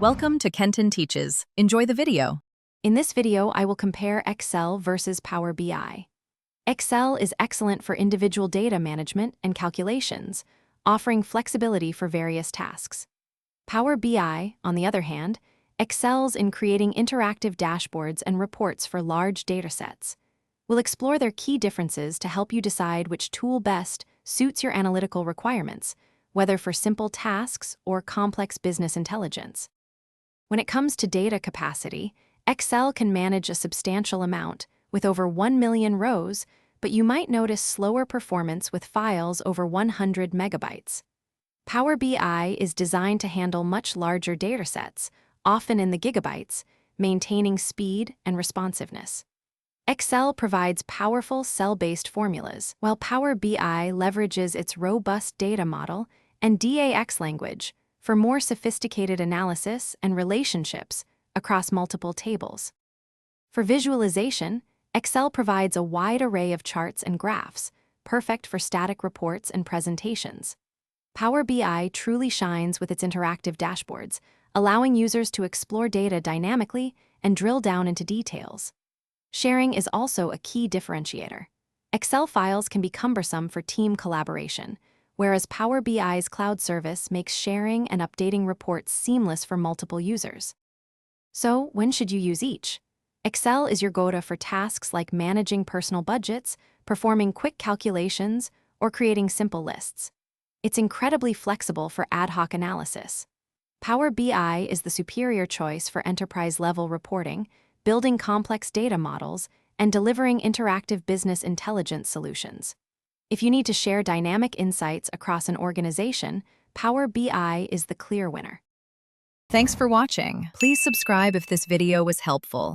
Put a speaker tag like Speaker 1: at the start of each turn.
Speaker 1: Welcome to Kenton Teaches. Enjoy the video.
Speaker 2: In this video, I will compare Excel versus Power BI. Excel is excellent for individual data management and calculations, offering flexibility for various tasks. Power BI, on the other hand, excels in creating interactive dashboards and reports for large datasets. We'll explore their key differences to help you decide which tool best suits your analytical requirements, whether for simple tasks or complex business intelligence. When it comes to data capacity, Excel can manage a substantial amount, with over 1 million rows, but you might notice slower performance with files over 100 megabytes. Power BI is designed to handle much larger datasets, often in the gigabytes, maintaining speed and responsiveness. Excel provides powerful cell-based formulas, while Power BI leverages its robust data model and DAX language for more sophisticated analysis and relationships across multiple tables. For visualization, Excel provides a wide array of charts and graphs, perfect for static reports and presentations. Power BI truly shines with its interactive dashboards, allowing users to explore data dynamically and drill down into details. Sharing is also a key differentiator. Excel files can be cumbersome for team collaboration, whereas Power BI's cloud service makes sharing and updating reports seamless for multiple users. So, when should you use each? Excel is your go-to for tasks like managing personal budgets, performing quick calculations, or creating simple lists. It's incredibly flexible for ad hoc analysis. Power BI is the superior choice for enterprise-level reporting, building complex data models, and delivering interactive business intelligence solutions. If you need to share dynamic insights across an organization, Power BI is the clear winner.
Speaker 1: Thanks for watching. Please subscribe if this video was helpful.